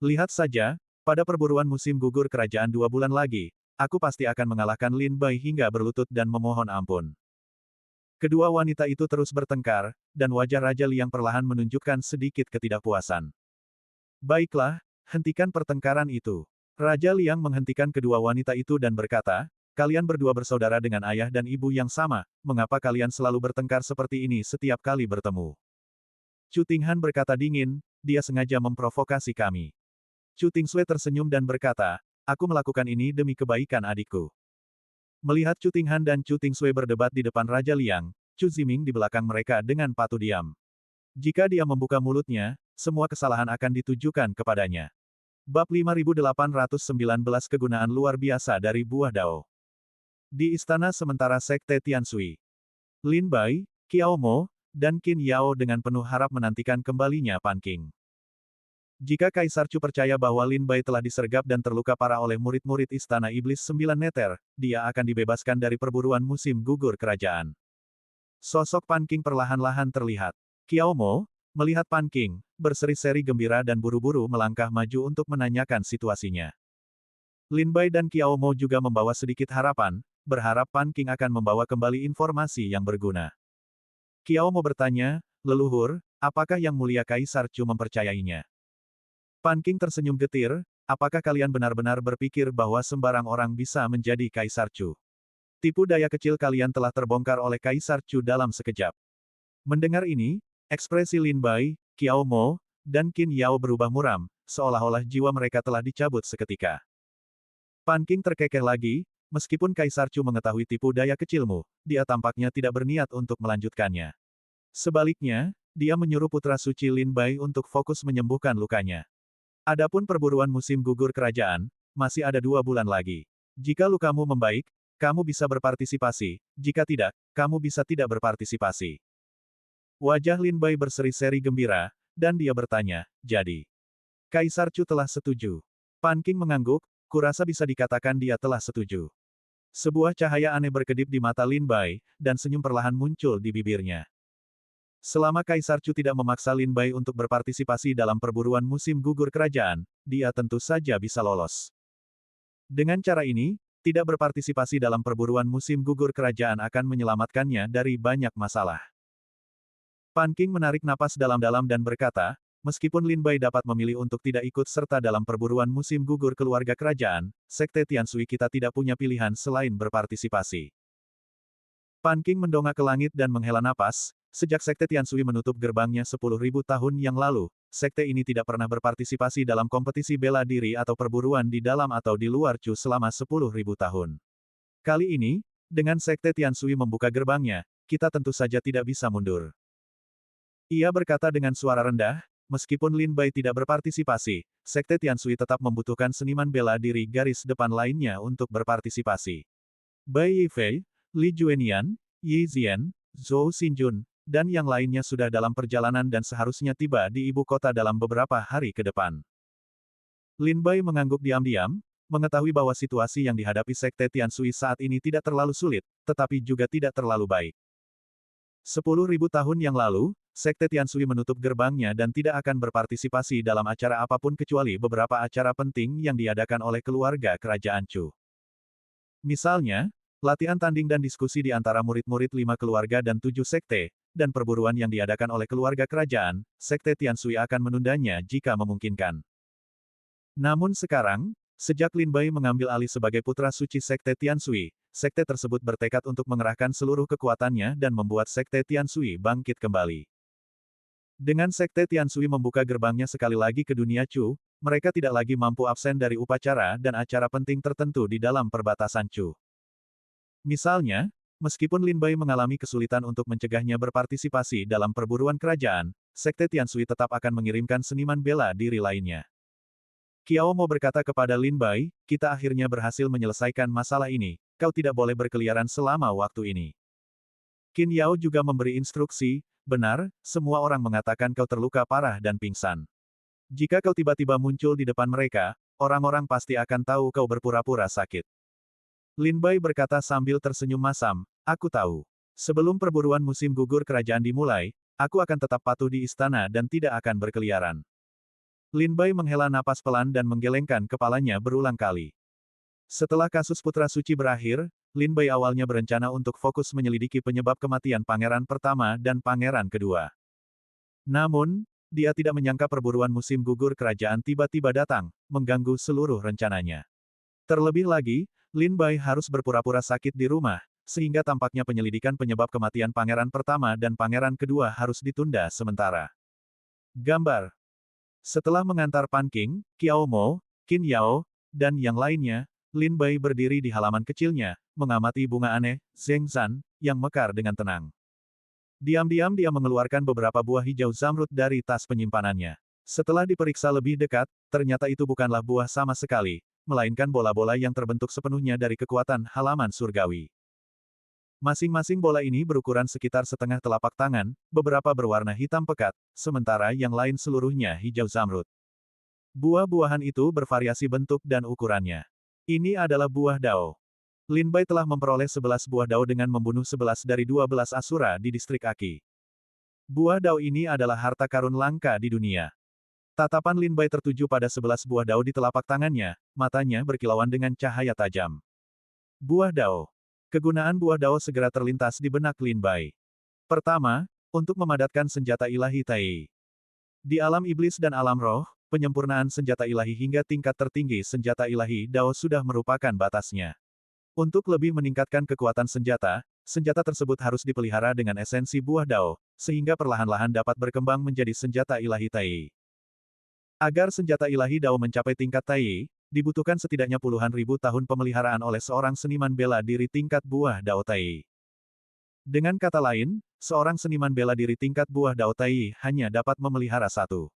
Lihat saja, pada perburuan musim gugur kerajaan 2 bulan lagi, aku pasti akan mengalahkan Lin Bai hingga berlutut dan memohon ampun. Kedua wanita itu terus bertengkar, dan wajah Raja Liang perlahan menunjukkan sedikit ketidakpuasan. Baiklah, hentikan pertengkaran itu. Raja Liang menghentikan kedua wanita itu dan berkata, kalian berdua bersaudara dengan ayah dan ibu yang sama, mengapa kalian selalu bertengkar seperti ini setiap kali bertemu? Chu Tinghan berkata dingin, dia sengaja memprovokasi kami. Chu Tingsui tersenyum dan berkata, aku melakukan ini demi kebaikan adikku. Melihat Chu Tinghan dan Chu Tingsui berdebat di depan Raja Liang, Chu Ziming di belakang mereka dengan patuh diam. Jika dia membuka mulutnya, semua kesalahan akan ditujukan kepadanya. Bab 5819 Kegunaan luar biasa dari buah Dao. Di istana sementara Sekte Tianshui, Lin Bai, Qiao Mo, dan Qin Yao dengan penuh harap menantikan kembalinya Pan Qing. Jika Kaisar Chu percaya bahwa Lin Bai telah disergap dan terluka parah oleh murid-murid Istana Iblis 9 Neter, dia akan dibebaskan dari perburuan musim gugur kerajaan. Sosok Pan Qing perlahan-lahan terlihat. Qiao Mo, melihat Pan Qing, berseri-seri gembira dan buru-buru melangkah maju untuk menanyakan situasinya. Lin Bai dan Qiao Mo juga membawa sedikit harapan, berharap Pan Qing akan membawa kembali informasi yang berguna. Qiao Mo bertanya, "Leluhur, apakah Yang Mulia Kaisar Chu mempercayainya?" Pan Qing tersenyum getir, "Apakah kalian benar-benar berpikir bahwa sembarang orang bisa menjadi Kaisar Chu? Tipu daya kecil kalian telah terbongkar oleh Kaisar Chu dalam sekejap." Mendengar ini, ekspresi Lin Bai, Qiao Mo, dan Qin Yao berubah muram, seolah-olah jiwa mereka telah dicabut seketika. Pan Qing terkekeh lagi, "Meskipun Kaisar Chu mengetahui tipu daya kecilmu, dia tampaknya tidak berniat untuk melanjutkannya. Sebaliknya, dia menyuruh putra suci Lin Bai untuk fokus menyembuhkan lukanya. Adapun perburuan musim gugur kerajaan, masih ada 2 bulan lagi. Jika lukamu membaik, kamu bisa berpartisipasi, jika tidak, kamu bisa tidak berpartisipasi." Wajah Lin Bai berseri-seri gembira, dan dia bertanya, "Jadi, Kaisar Chu telah setuju?" Pan Qing mengangguk, "Kurasa bisa dikatakan dia telah setuju." Sebuah cahaya aneh berkedip di mata Lin Bai, dan senyum perlahan muncul di bibirnya. Selama Kaisar Chu tidak memaksa Lin Bai untuk berpartisipasi dalam perburuan musim gugur kerajaan, dia tentu saja bisa lolos. Dengan cara ini, tidak berpartisipasi dalam perburuan musim gugur kerajaan akan menyelamatkannya dari banyak masalah. Pan Qing menarik napas dalam-dalam dan berkata, "Meskipun Lin Bai dapat memilih untuk tidak ikut serta dalam perburuan musim gugur keluarga kerajaan, Sekte Tianshui kita tidak punya pilihan selain berpartisipasi." Pan Qing mendongak ke langit dan menghela napas. Sejak Sekte Tianshui menutup gerbangnya 10.000 tahun yang lalu, sekte ini tidak pernah berpartisipasi dalam kompetisi bela diri atau perburuan di dalam atau di luar Chu selama 10.000 tahun. Kali ini, dengan Sekte Tianshui membuka gerbangnya, kita tentu saja tidak bisa mundur. Ia berkata dengan suara rendah, "Meskipun Lin Bai tidak berpartisipasi, Sekte Tianshui tetap membutuhkan seniman bela diri garis depan lainnya untuk berpartisipasi. Bai Yifei, Li Juenian, Yi Zian, Zhou Xinjun, dan yang lainnya sudah dalam perjalanan dan seharusnya tiba di ibu kota dalam beberapa hari ke depan." Lin Bai mengangguk diam-diam, mengetahui bahwa situasi yang dihadapi Sekte Tianshui saat ini tidak terlalu sulit, tetapi juga tidak terlalu baik. 10.000 tahun yang lalu, Sekte Tianshui menutup gerbangnya dan tidak akan berpartisipasi dalam acara apapun kecuali beberapa acara penting yang diadakan oleh keluarga kerajaan Chu. Misalnya, latihan tanding dan diskusi di antara murid-murid 5 keluarga dan 7 sekte, dan perburuan yang diadakan oleh keluarga kerajaan, Sekte Tianshui akan menundanya jika memungkinkan. Namun sekarang, sejak Lin Bai mengambil alih sebagai putra suci Sekte Tianshui, sekte tersebut bertekad untuk mengerahkan seluruh kekuatannya dan membuat Sekte Tianshui bangkit kembali. Dengan Sekte Tianshui membuka gerbangnya sekali lagi ke dunia Chu, mereka tidak lagi mampu absen dari upacara dan acara penting tertentu di dalam perbatasan Chu. Misalnya, meskipun Lin Bai mengalami kesulitan untuk mencegahnya berpartisipasi dalam perburuan kerajaan, Sekte Tianshui tetap akan mengirimkan seniman bela diri lainnya. Qiao Mo berkata kepada Lin Bai, "Kita akhirnya berhasil menyelesaikan masalah ini, kau tidak boleh berkeliaran selama waktu ini." Qin Yao juga memberi instruksi, "Benar, semua orang mengatakan kau terluka parah dan pingsan. Jika kau tiba-tiba muncul di depan mereka, orang-orang pasti akan tahu kau berpura-pura sakit." Lin Bai berkata sambil tersenyum masam, "Aku tahu. Sebelum perburuan musim gugur kerajaan dimulai, aku akan tetap patuh di istana dan tidak akan berkeliaran." Lin Bai menghela napas pelan dan menggelengkan kepalanya berulang kali. Setelah kasus Putra Suci berakhir, Lin Bai awalnya berencana untuk fokus menyelidiki penyebab kematian Pangeran Pertama dan Pangeran Kedua. Namun, dia tidak menyangka perburuan musim gugur kerajaan tiba-tiba datang, mengganggu seluruh rencananya. Terlebih lagi, Lin Bai harus berpura-pura sakit di rumah, sehingga tampaknya penyelidikan penyebab kematian Pangeran Pertama dan Pangeran Kedua harus ditunda sementara. Gambar. Setelah mengantar Pan Qing, Qiao Mo, Qin Yao, dan yang lainnya, Lin Bai berdiri di halaman kecilnya, mengamati bunga aneh, Zhengzhan, yang mekar dengan tenang. Diam-diam dia mengeluarkan beberapa buah hijau zamrud dari tas penyimpanannya. Setelah diperiksa lebih dekat, ternyata itu bukanlah buah sama sekali, melainkan bola-bola yang terbentuk sepenuhnya dari kekuatan halaman surgawi. Masing-masing bola ini berukuran sekitar setengah telapak tangan, beberapa berwarna hitam pekat, sementara yang lain seluruhnya hijau zamrud. Buah-buahan itu bervariasi bentuk dan ukurannya. Ini adalah buah dao. Lin Bai telah memperoleh 11 buah dao dengan membunuh 11 dari 12 asura di distrik Aki. Buah dao ini adalah harta karun langka di dunia. Tatapan Lin Bai tertuju pada 11 buah dao di telapak tangannya, matanya berkilauan dengan cahaya tajam. Buah dao. Kegunaan buah dao segera terlintas di benak Lin Bai. Pertama, untuk memadatkan senjata ilahi Tai. Di alam iblis dan alam roh, penyempurnaan senjata ilahi hingga tingkat tertinggi senjata ilahi dao sudah merupakan batasnya. Untuk lebih meningkatkan kekuatan senjata, senjata tersebut harus dipelihara dengan esensi buah dao, sehingga perlahan-lahan dapat berkembang menjadi senjata ilahi Tai. Agar senjata ilahi dao mencapai tingkat Tai, dibutuhkan setidaknya puluhan ribu tahun pemeliharaan oleh seorang seniman bela diri tingkat buah dao Tai. Dengan kata lain, seorang seniman bela diri tingkat buah dao Tai hanya dapat memelihara satu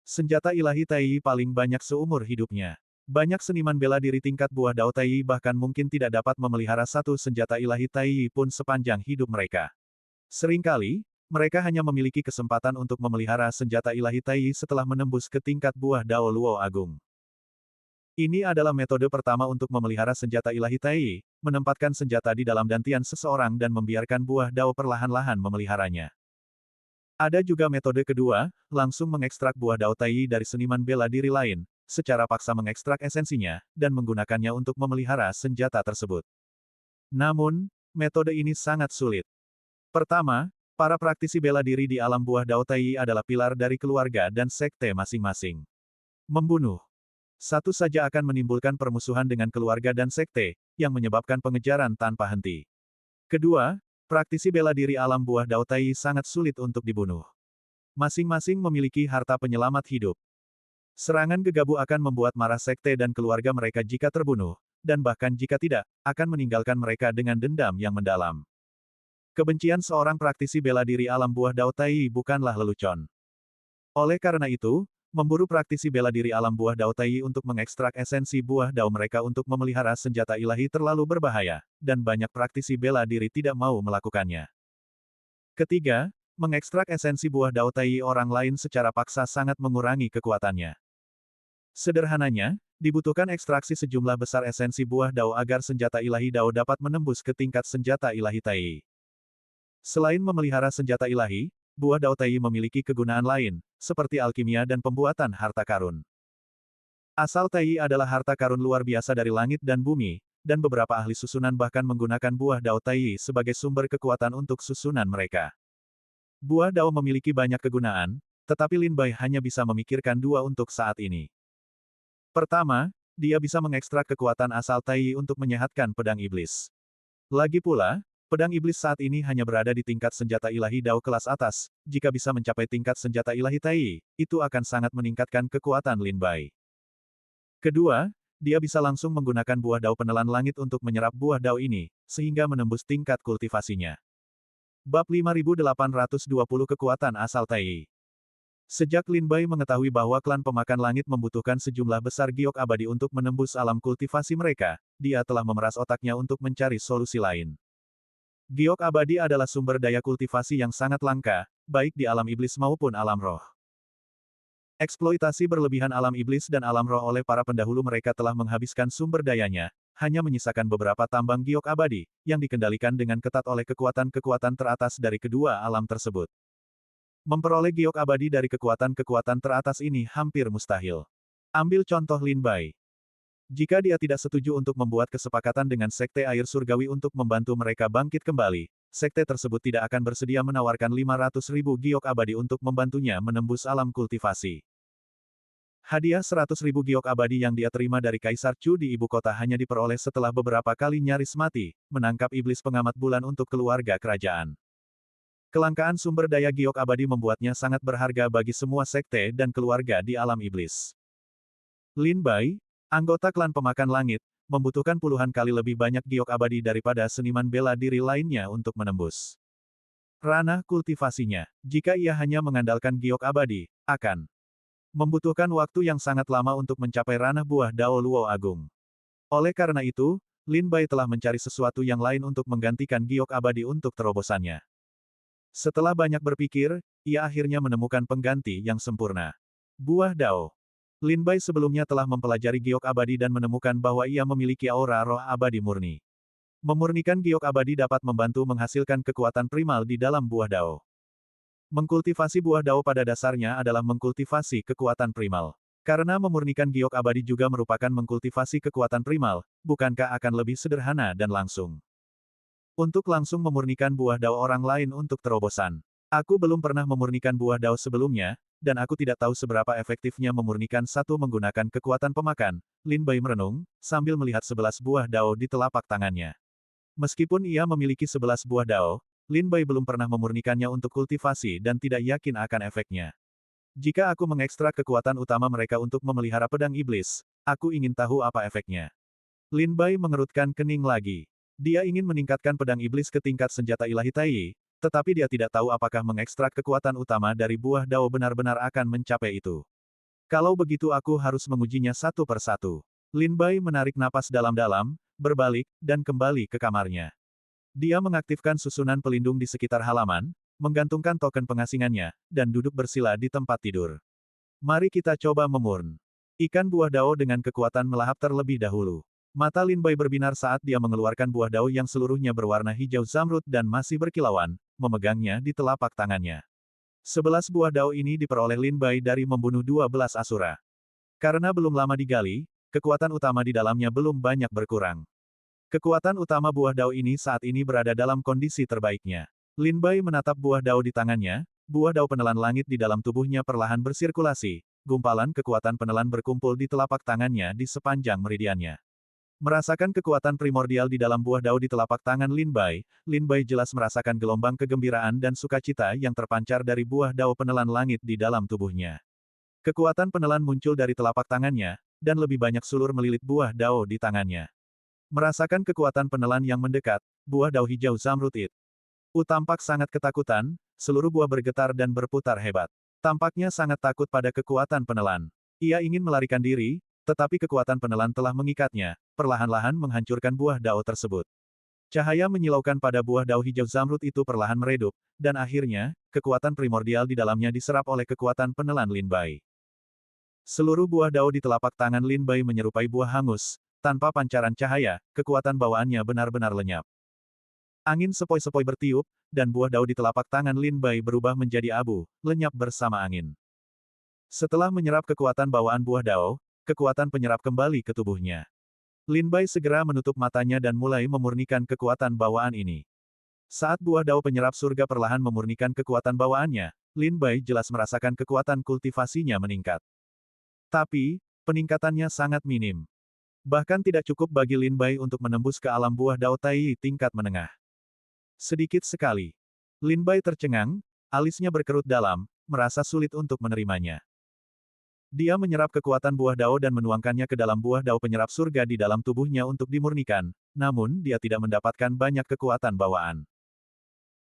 senjata ilahi Tai paling banyak seumur hidupnya. Banyak seniman bela diri tingkat buah dao Tai bahkan mungkin tidak dapat memelihara satu senjata ilahi Tai pun sepanjang hidup mereka. Seringkali, mereka hanya memiliki kesempatan untuk memelihara senjata ilahi Tai setelah menembus ke tingkat buah dao Luo Agung. Ini adalah metode pertama untuk memelihara senjata ilahi Tai, menempatkan senjata di dalam dantian seseorang dan membiarkan buah dao perlahan-lahan memeliharanya. Ada juga metode kedua, langsung mengekstrak buah dao Tai dari seniman bela diri lain, secara paksa mengekstrak esensinya, dan menggunakannya untuk memelihara senjata tersebut. Namun, metode ini sangat sulit. Pertama, para praktisi bela diri di alam buah dao Tai adalah pilar dari keluarga dan sekte masing-masing. Membunuh satu saja akan menimbulkan permusuhan dengan keluarga dan sekte, yang menyebabkan pengejaran tanpa henti. Kedua, praktisi bela diri alam buah dao Tai sangat sulit untuk dibunuh. Masing-masing memiliki harta penyelamat hidup. Serangan gegabah akan membuat marah sekte dan keluarga mereka jika terbunuh, dan bahkan jika tidak, akan meninggalkan mereka dengan dendam yang mendalam. Kebencian seorang praktisi bela diri alam buah dao Tai bukanlah lelucon. Oleh karena itu, memburu praktisi bela diri alam buah dao Tai untuk mengekstrak esensi buah dao mereka untuk memelihara senjata ilahi terlalu berbahaya, dan banyak praktisi bela diri tidak mau melakukannya. Ketiga, mengekstrak esensi buah dao Tai orang lain secara paksa sangat mengurangi kekuatannya. Sederhananya, dibutuhkan ekstraksi sejumlah besar esensi buah dao agar senjata ilahi dao dapat menembus ke tingkat senjata ilahi Tai. Selain memelihara senjata ilahi, buah dao Tai memiliki kegunaan lain, seperti alkimia dan pembuatan harta karun. Asal Tai adalah harta karun luar biasa dari langit dan bumi, dan beberapa ahli susunan bahkan menggunakan buah dao Tai sebagai sumber kekuatan untuk susunan mereka. Buah dao memiliki banyak kegunaan, tetapi Lin Bai hanya bisa memikirkan dua untuk saat ini. Pertama, dia bisa mengekstrak kekuatan asal Tai untuk menyehatkan pedang iblis. Lagi pula, pedang iblis saat ini hanya berada di tingkat senjata ilahi dao kelas atas, jika bisa mencapai tingkat senjata ilahi Tai, itu akan sangat meningkatkan kekuatan Lin Bai. Kedua, dia bisa langsung menggunakan buah dao penelan langit untuk menyerap buah dao ini, sehingga menembus tingkat kultivasinya. Bab 5820 Kekuatan Asal Tai. Sejak Lin Bai mengetahui bahwa klan pemakan langit membutuhkan sejumlah besar giok abadi untuk menembus alam kultivasi mereka, dia telah memeras otaknya untuk mencari solusi lain. Giok abadi adalah sumber daya kultivasi yang sangat langka, baik di alam iblis maupun alam roh. Eksploitasi berlebihan alam iblis dan alam roh oleh para pendahulu mereka telah menghabiskan sumber dayanya, hanya menyisakan beberapa tambang giok abadi, yang dikendalikan dengan ketat oleh kekuatan-kekuatan teratas dari kedua alam tersebut. Memperoleh giok abadi dari kekuatan-kekuatan teratas ini hampir mustahil. Ambil contoh Lin Bai. Jika dia tidak setuju untuk membuat kesepakatan dengan Sekte Air Surgawi untuk membantu mereka bangkit kembali, sekte tersebut tidak akan bersedia menawarkan 500.000 giok abadi untuk membantunya menembus alam kultivasi. Hadiah 100.000 giok abadi yang dia terima dari Kaisar Chu di ibu kota hanya diperoleh setelah beberapa kali nyaris mati, menangkap iblis pengamat bulan untuk keluarga kerajaan. Kelangkaan sumber daya giok abadi membuatnya sangat berharga bagi semua sekte dan keluarga di alam iblis. Lin Bai, anggota klan pemakan langit, membutuhkan puluhan kali lebih banyak giok abadi daripada seniman bela diri lainnya untuk menembus ranah kultivasinya. Jika ia hanya mengandalkan giok abadi, akan membutuhkan waktu yang sangat lama untuk mencapai ranah buah Dao Luo Agung. Oleh karena itu, Lin Bai telah mencari sesuatu yang lain untuk menggantikan giok abadi untuk terobosannya. Setelah banyak berpikir, ia akhirnya menemukan pengganti yang sempurna. Buah Dao. Lin Bai sebelumnya telah mempelajari giok abadi dan menemukan bahwa ia memiliki aura roh abadi murni. Memurnikan giok abadi dapat membantu menghasilkan kekuatan primal di dalam buah Dao. Mengkultivasi buah Dao pada dasarnya adalah mengkultivasi kekuatan primal. Karena memurnikan giok abadi juga merupakan mengkultivasi kekuatan primal, bukankah akan lebih sederhana dan langsung? Untuk langsung memurnikan buah Dao orang lain untuk terobosan. Aku belum pernah memurnikan buah Dao sebelumnya, dan aku tidak tahu seberapa efektifnya memurnikan satu menggunakan kekuatan pemakan. Lin Bai merenung, sambil melihat 11 buah Dao di telapak tangannya. Meskipun ia memiliki 11 buah Dao, Lin Bai belum pernah memurnikannya untuk kultivasi dan tidak yakin akan efeknya. Jika aku mengekstrak kekuatan utama mereka untuk memelihara pedang iblis, aku ingin tahu apa efeknya. Lin Bai mengerutkan kening lagi. Dia ingin meningkatkan pedang iblis ke tingkat senjata ilahi Tai, tetapi dia tidak tahu apakah mengekstrak kekuatan utama dari buah Dao benar-benar akan mencapai itu. Kalau begitu aku harus mengujinya satu persatu. Lin Bai menarik napas dalam-dalam, berbalik, dan kembali ke kamarnya. Dia mengaktifkan susunan pelindung di sekitar halaman, menggantungkan token pengasingannya, dan duduk bersila di tempat tidur. Mari kita coba memurn. Ikan buah Dao dengan kekuatan melahap terlebih dahulu. Mata Lin Bai berbinar saat dia mengeluarkan buah Dao yang seluruhnya berwarna hijau zamrud dan masih berkilauan, memegangnya di telapak tangannya. 11 buah Dao ini diperoleh Lin Bai dari membunuh 12 asura. Karena belum lama digali, kekuatan utama di dalamnya belum banyak berkurang. Kekuatan utama buah Dao ini saat ini berada dalam kondisi terbaiknya. Lin Bai menatap buah Dao di tangannya, buah Dao penelan langit di dalam tubuhnya perlahan bersirkulasi, gumpalan kekuatan penelan berkumpul di telapak tangannya di sepanjang meridiannya. Merasakan kekuatan primordial di dalam buah Dao di telapak tangan Lin Bai jelas merasakan gelombang kegembiraan dan sukacita yang terpancar dari buah Dao penelan langit di dalam tubuhnya. Kekuatan penelan muncul dari telapak tangannya, dan lebih banyak sulur melilit buah Dao di tangannya. Merasakan kekuatan penelan yang mendekat, buah Dao hijau zamrud it. Tampak sangat ketakutan, seluruh buah bergetar dan berputar hebat. Tampaknya sangat takut pada kekuatan penelan. Ia ingin melarikan diri, tetapi kekuatan penelan telah mengikatnya, perlahan-lahan menghancurkan buah Dao tersebut. Cahaya menyilaukan pada buah Dao hijau zamrud itu perlahan meredup, dan akhirnya, kekuatan primordial di dalamnya diserap oleh kekuatan penelan Lin Bai. Seluruh buah Dao di telapak tangan Lin Bai menyerupai buah hangus, tanpa pancaran cahaya, kekuatan bawaannya benar-benar lenyap. Angin sepoi-sepoi bertiup, dan buah Dao di telapak tangan Lin Bai berubah menjadi abu, lenyap bersama angin. Setelah menyerap kekuatan bawaan buah Dao, kekuatan penyerap kembali ke tubuhnya. Lin Bai segera menutup matanya dan mulai memurnikan kekuatan bawaan ini. Saat buah Dao penyerap surga perlahan memurnikan kekuatan bawaannya, Lin Bai jelas merasakan kekuatan kultivasinya meningkat. Tapi, peningkatannya sangat minim. Bahkan tidak cukup bagi Lin Bai untuk menembus ke alam buah Dao Tai tingkat menengah. Sedikit sekali. Lin Bai tercengang, alisnya berkerut dalam, merasa sulit untuk menerimanya. Dia menyerap kekuatan buah Dao dan menuangkannya ke dalam buah Dao penyerap surga di dalam tubuhnya untuk dimurnikan, namun dia tidak mendapatkan banyak kekuatan bawaan.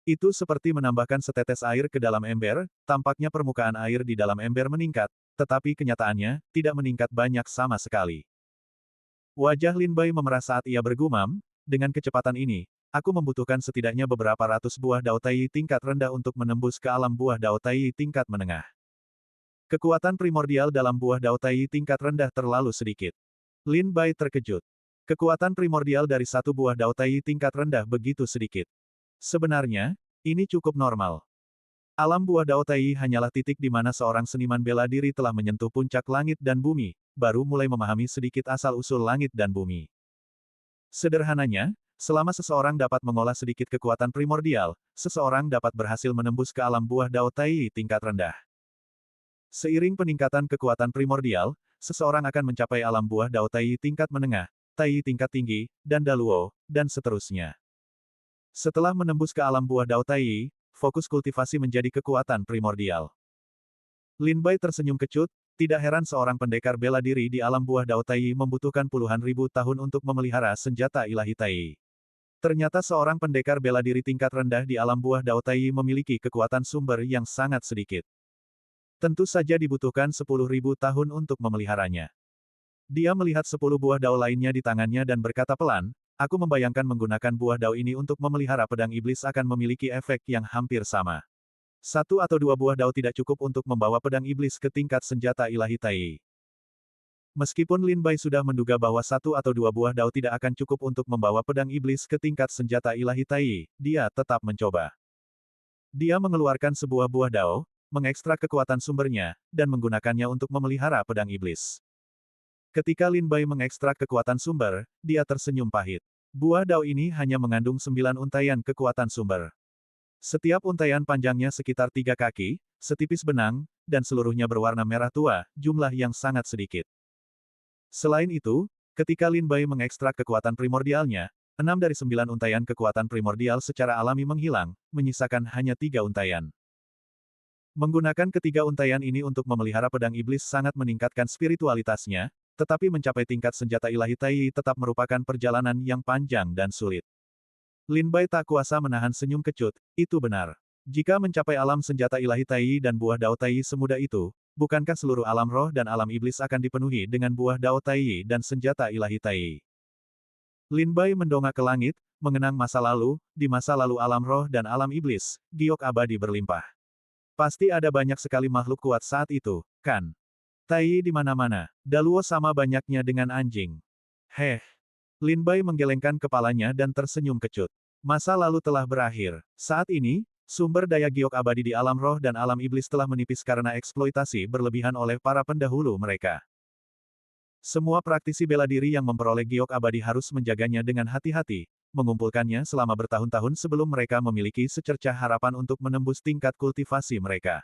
Itu seperti menambahkan setetes air ke dalam ember, tampaknya permukaan air di dalam ember meningkat, tetapi kenyataannya, tidak meningkat banyak sama sekali. Wajah Lin Bai memerah saat ia bergumam, dengan kecepatan ini, aku membutuhkan setidaknya beberapa ratus buah Dao Tai tingkat rendah untuk menembus ke alam buah Dao Tai tingkat menengah. Kekuatan primordial dalam buah Dao Tai tingkat rendah terlalu sedikit. Lin Bai terkejut. Kekuatan primordial dari satu buah Dao Tai tingkat rendah begitu sedikit. Sebenarnya, ini cukup normal. Alam buah Dao Tai hanyalah titik di mana seorang seniman bela diri telah menyentuh puncak langit dan bumi, baru mulai memahami sedikit asal-usul langit dan bumi. Sederhananya, selama seseorang dapat mengolah sedikit kekuatan primordial, seseorang dapat berhasil menembus ke alam buah Dao Tai tingkat rendah. Seiring peningkatan kekuatan primordial, seseorang akan mencapai alam buah Dao Tai tingkat menengah, Tai tingkat tinggi, dan Daluo, dan seterusnya. Setelah menembus ke alam buah Dao Tai, fokus kultivasi menjadi kekuatan primordial. Lin Bai tersenyum kecut, Tidak heran seorang pendekar bela diri di alam buah Dao Tai membutuhkan puluhan ribu tahun untuk memelihara senjata ilahi Tai. Ternyata seorang pendekar bela diri tingkat rendah di alam buah Dao Tai memiliki kekuatan sumber yang sangat sedikit. Tentu saja dibutuhkan 10.000 tahun untuk memeliharanya. Dia melihat 10 buah Dao lainnya di tangannya dan berkata pelan, aku membayangkan menggunakan buah Dao ini untuk memelihara pedang iblis akan memiliki efek yang hampir sama. 1 atau 2 buah Dao tidak cukup untuk membawa pedang iblis ke tingkat senjata ilahi Tai. Meskipun Lin Bai sudah menduga bahwa 1 atau 2 buah Dao tidak akan cukup untuk membawa pedang iblis ke tingkat senjata ilahi Tai, dia tetap mencoba. Dia mengeluarkan sebuah buah Dao, mengekstrak kekuatan sumbernya, dan menggunakannya untuk memelihara pedang iblis. Ketika Lin Bai mengekstrak kekuatan sumber, dia tersenyum pahit. Buah Dao ini hanya mengandung 9 untaian kekuatan sumber. Setiap untaian panjangnya sekitar 3 kaki, setipis benang, dan seluruhnya berwarna merah tua, jumlah yang sangat sedikit. Selain itu, ketika Lin Bai mengekstrak kekuatan primordialnya, 6 dari 9 untaian kekuatan primordial secara alami menghilang, menyisakan hanya 3 untaian. Menggunakan ketiga untaian ini untuk memelihara pedang iblis sangat meningkatkan spiritualitasnya, tetapi mencapai tingkat senjata ilahi Tai tetap merupakan perjalanan yang panjang dan sulit. Lin Bai tak kuasa menahan senyum kecut, itu benar. Jika mencapai alam senjata ilahi Tai dan buah Dao Tai semudah itu, bukankah seluruh alam roh dan alam iblis akan dipenuhi dengan buah Dao Tai dan senjata ilahi Tai? Lin Bai mendongak ke langit, mengenang masa lalu, di masa lalu alam roh dan alam iblis, giok abadi berlimpah. Pasti ada banyak sekali makhluk kuat saat itu, kan? Tai di mana-mana, Daluo sama banyaknya dengan anjing. Heh. Lin Bai menggelengkan kepalanya dan tersenyum kecut. Masa lalu telah berakhir. Saat ini, sumber daya giok abadi di alam roh dan alam iblis telah menipis karena eksploitasi berlebihan oleh para pendahulu mereka. Semua praktisi bela diri yang memperoleh giok abadi harus menjaganya dengan hati-hati, mengumpulkannya selama bertahun-tahun sebelum mereka memiliki secercah harapan untuk menembus tingkat kultivasi mereka.